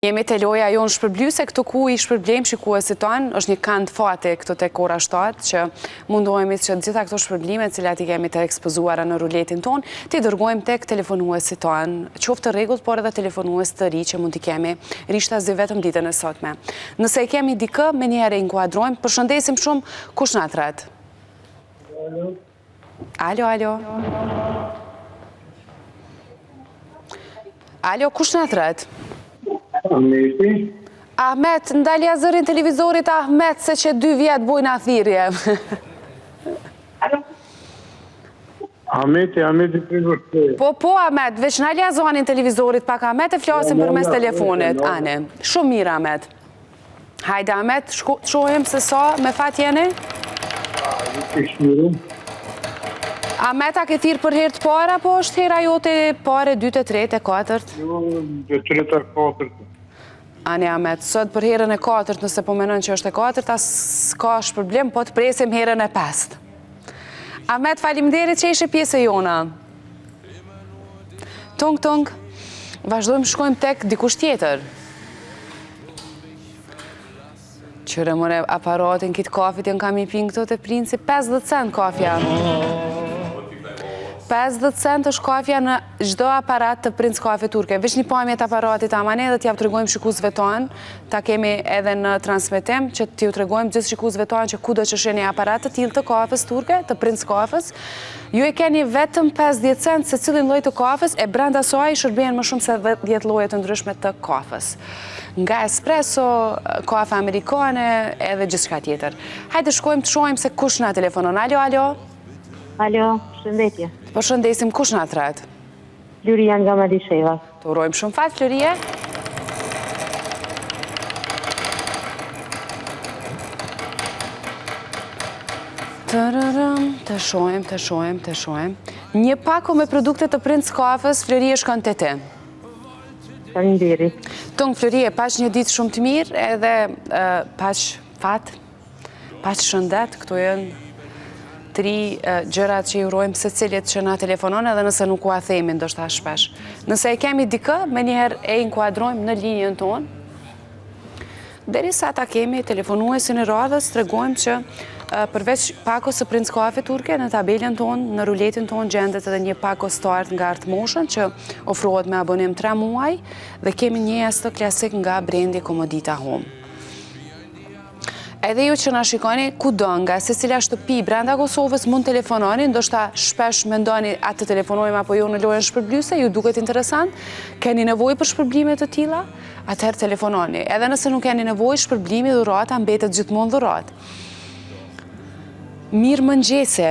Jemi të loja jonë shpërblyse, këtu ku i shpërblem shikuesit tonë, është një kand fate këtu tek ora 7, që mundohemi që gjitha këto shpërblime, cilat i kemi të ekspozuara në ruletin tonë, të dërgojmë tek telefonuesit tonë, qoftë të rregullt, por edhe telefonues të ri që mund t'i kemi rishtazi vetëm ditën e sotme. Nëse i kemi dikë, me njëherë inkuadrojmë, përshëndesim shumë, kush na thret? Alo, alo. Alo, kush na thret? Ahmet, ndalja zërin televizorit Ahmet, se që 2 vjetë bujnë athirje. Ahmet i përvërte. Po, Ahmet, veç ndalja zonin televizorit pak Ahmet e flasim për mes telefonit. Ane, shumë mirë Ahmet. Hajde Ahmet, shohim se sa me fat jeni? Ahmet, a ke thirë për herë të para, po është hera jote pare 2, 3, 4? Jo, 2, 3, 4. Ani Ahmet, sot për herën e 4, nëse po menon që është e 4, as ka shpërblim, po të presim herën e 5. Ahmet, faleminderit që ishe pjesë e jona. Tung, vazhdojmë shkojmë tek dikush tjetër. Qyre more aparatin kitë kafit, jënë kam i pinë këto të princi, 50 cent kafja. 50 cent është kafja në gjdo aparat të Princ Kafe Turke. Vesh një pamje të aparatit amane dhe t'ja tregojmë shikusve tonë, ta kemi edhe në transmitim, që t'ju tregojmë gjithë shikusve tonë që kudo që sheni aparat të tillë të kafes turke, të Princ Kafes, ju e keni vetëm 50 cent se cilin lloj të kafes, e brenda saj shërben më shumë se 10 lloje të ndryshme të kafes. Nga espresso, kafe amerikane, edhe gjithçka tjetër. Hajde shkojmë të shohim se kush na telefonon. Alo. Alo, shëndetje. Përshëndesim, kush na thret? Fluria nga Madisheva. Të urojmë shumë fat, Flurie. Të shohim. Një pako me produkte të Princ Kafes, Flurie shkon te ti. Faleminderit. Tung, Flurie, pash një ditë shumë të mirë, edhe pash fat, pash shëndet, këtu janë 3 gjërat që i urojmë se cilit që na telefonon edhe nëse nuk u a themi ndoshta shpesh. Nëse e kemi dikë, me njëherë e inkuadrojmë në linjën tonë. Derisa ta kemi telefonuesin e radhës, tregojmë që përveç pakos së Princ Kafe Turke, në tabelën tonë, në ruletin tonë gjendet edhe një pakos start nga Art Motion që ofrohet me abonim 3 muaj dhe kemi një jastë klasik nga brendi Komodita Home. Edhe ju që na shikoni kudo nga se cila shtëpi brenda Kosovës mund telefononi, ndoshta shpesh mendoni atë të telefonojmë apo jo në lojën shpërblyese, ju duket interesant, keni nevojë për shpërblime të tilla, atëherë telefononi. Edhe nëse nuk keni nevojë, shpërblimi dhurata mbetet gjithmonë dhuratë. Mirë mëngjese.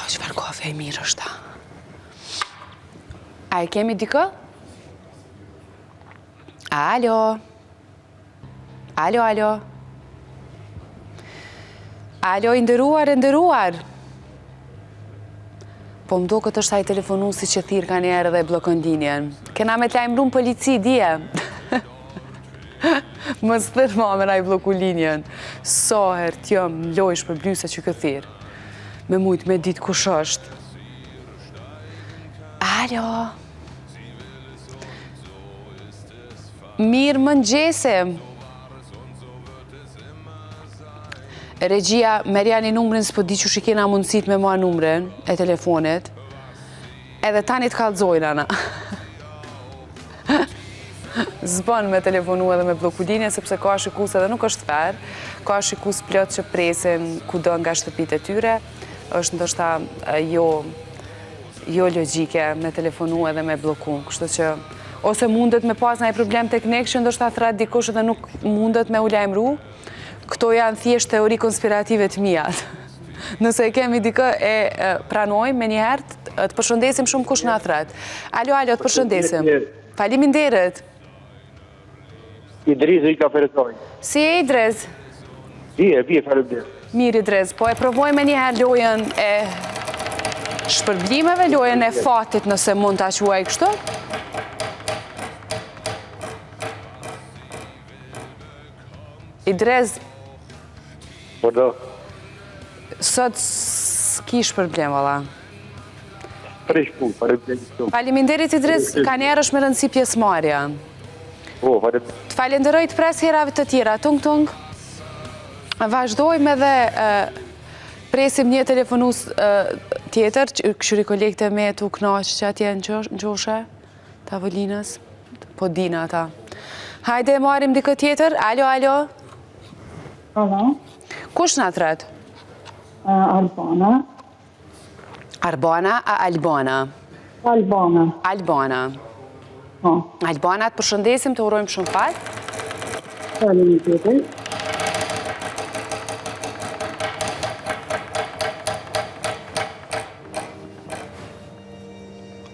Çfarë kafe e mirë është ta. A e kemi dikë? Alo. Alo, i ndëruar. Po mdo këtë është ai telefonuesi që thirë ka njerë dhe blokon linjen. Kena me t'la imrum polici, dje. Më stër mamen a i bloku linjen. Soher t'jëm lojsh për blyse që këthirë. Me mujtë me ditë kush është. Alo. Mirë mëngjese. Regjia, merjani numrin s'po di që shikina mundësit me mua numrin e telefonit, edhe tani t'kallzojnë ana. Zbën me telefonu edhe me bloku linje, sepse ka shikus edhe nuk është fair, ka shikus plot që presin kudo nga shtëpit e tyre, është ndoshta jo logjike me telefonu edhe me bloku, kështu që ose mundet me pas ndaj problem teknik që ndoshta thret dikush edhe nuk mundet me u lajmëru. Këto janë thjesht teori konspirative të mijat. Nëse e kemi dikë e pranojmë me njëherë, të përshëndesim shumë kush na thret. Alo, të përshëndesim. Faleminderit. Idriz i ka feretoj. Si e Idriz? Bie, faleminderit. Mirë Idriz, po e provojmë me njëherë lojën e shpërblimeve, lojën e fatit nëse mund ta quaj kështu. Idriz, Po do. sot s'kish problem, valla. fresh punë, faleminderit shumë. Faleminderit Idris, ka njerë është me rëndësi pjesëmarrja. Po, faleminderit. Të falenderoj të pres herave të tjera, tung. Vazhdojmë edhe presim një telefonus tjetër, këshyri kolegte me të knaqë që atje në gjoshe, tavolinës, po dina ata. Hajde, marim dikë tjetër, alo. Alo, Kush në atret? Albana. Arbana a Albana? Albana. Po, Albana, të përshëndesim, të urojmë shumë fat. faleminderit.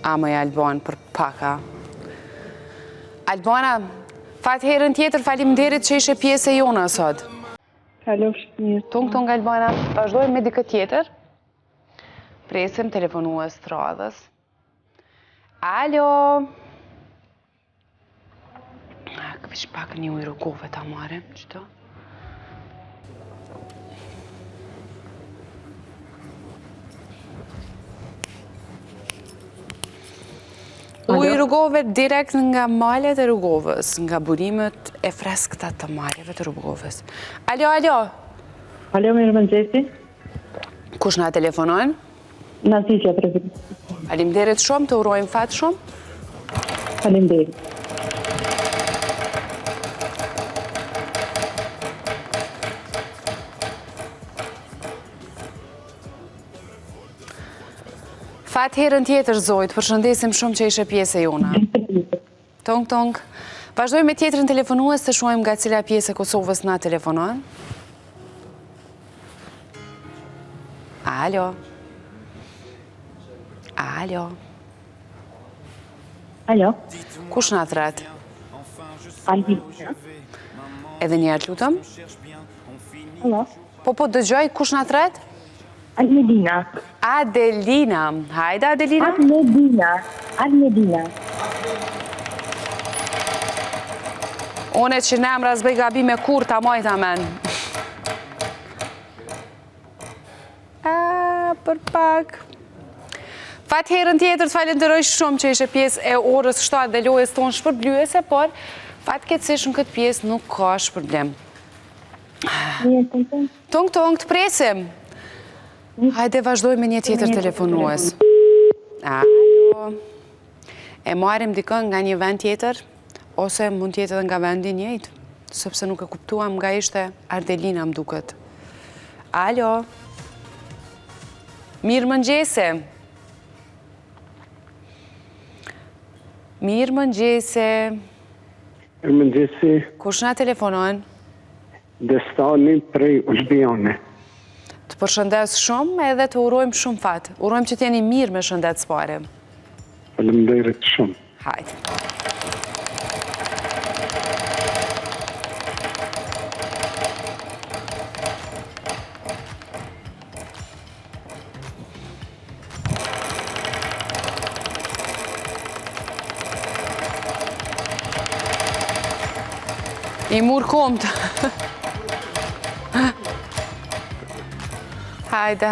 Amoj Alban për paka. Albana, fat herën tjetër faleminderit që ishe pjesë e jona sot. Kalofsh mirë. Tung Albana, vazhdojmë me dikë tjetër. Presim telefonues të radhës. Alo. Këvish pak një ujë rrugove ta marem, qëto? Ujë rrugove direkt nga malet e rrugovës, nga burimet e freskëta të maleve të rrugovës. Alo. Alo, mirë mëngjesi. Kush na telefonon? Natysja prezident. Faleminderit shumë, të urojmë fat shumë. Faleminderit. Fat herën tjetër, Zojt, përshëndesim shumë që ishe pjesë e jona. Tung. Vazhdojmë me tjetërin telefonues të shohim nga cila pjesë e Kosovës na telefonon. Alo. Alo, Kush na thret? Albina. Edhe njerë lutëm? Alo, Po dëgjoj, kush na thret? Almedina. Adelina. Hajde, Adelina. Almedina. One që ne më razbej gabi me kur ta majta men. Për pak. Fat herën tjetër të falenderoj shumë që ishe pjesë e orës 7 dhe lojës tonë shpërblyese, por fatkeqësisht në këtë pjesë nuk ka shpërblim. Tung, të presim. Hajde vazhdoj me një tjetër telefonues. Alo. E marim dikën nga një vend tjetër, ose mund tjetë edhe nga vendi njëjtë, sepse nuk e kuptuam nga ishte Ardelina më duket. Alo. Mirë mëngjese. Kush na telefonon? Destani prej Ulbiane. Të përshëndes shumë edhe të urojmë shumë fat. Urojmë që t'jeni mirë me shëndet s'pare. Faleminderit shumë. Hajde. I murë komët. Hajde.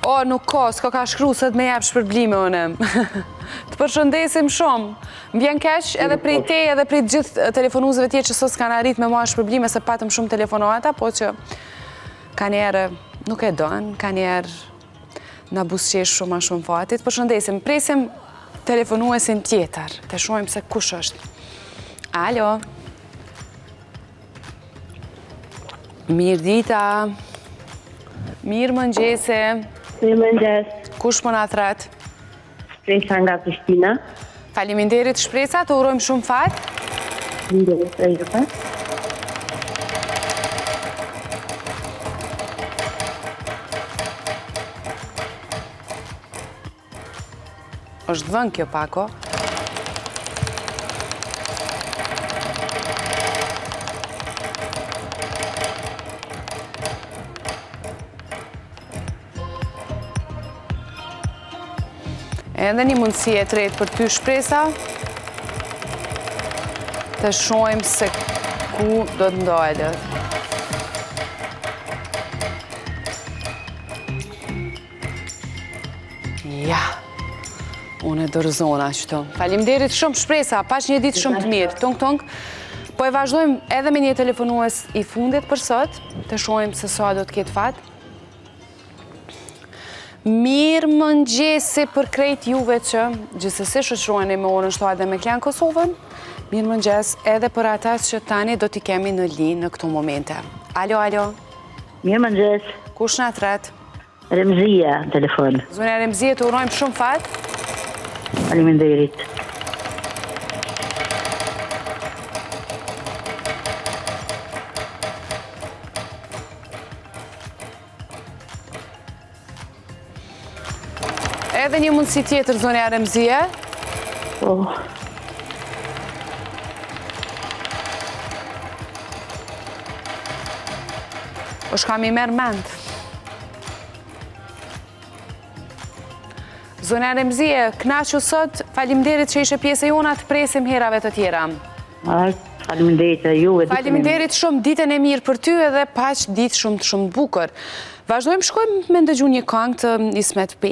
O, nuk s'ka ka shkru se të me jep shpërblime unem. Të përshëndesim shumë. Më vjen keq edhe prej te edhe prej gjithë telefonuzëve tje që sot s'kan arrit me ma shpërblime se patëm shumë telefonata, po që ka njerë nuk e donë, ka njerë në busqesh shumë a shumë fatit. Përshëndesim, presim telefonuesin tjetër, të shojmë se kush është. Alo. Mirë dita. Mirë mëngjese. Mirë mëngjes. Kush po na thret? Shpresa nga Prishtina. Faleminderit Shpresa, të urojmë shumë fat. Faleminderit e juve. Është dhënë kjo pako. Edhe një mundësi e tretë për ty Shpresa, të shojmë se ku do të ndalët. Unë e dorëzona qëto. Faleminderit shumë shpresa, pash një ditë shumë të mirë. Tonk, tonk. Po e vazhdojmë edhe me një telefonues i fundit për sot, të shohim se sa do të ketë fat. Mirë mëngjesi për krejt juve që gjithsesi shoqëroheni me orën 7 dhe me Klan Kosovën. Mirë mëngjes edhe për ata që tani do t'i kemi në linë në këto momente. Alo, alo. Mirë mëngjes. Kush na thret? Remzia, telefon. Zonja Remzie, të urojmë shumë fat. Faleminderit. Edhe një mundësi tjetër, zonja Remzie. Po, është kam i merë mend. Zonja Remzie, knaqu sot, faleminderit që ishe pjesë e jona, të presim herave të tjera. faleminderit e juve. Faleminderit shumë, ditën e mirë për ty edhe paq ditë shumë të bukur. Vazhdojmë shkojmë me ndëgju një këngë të Ismet Bey.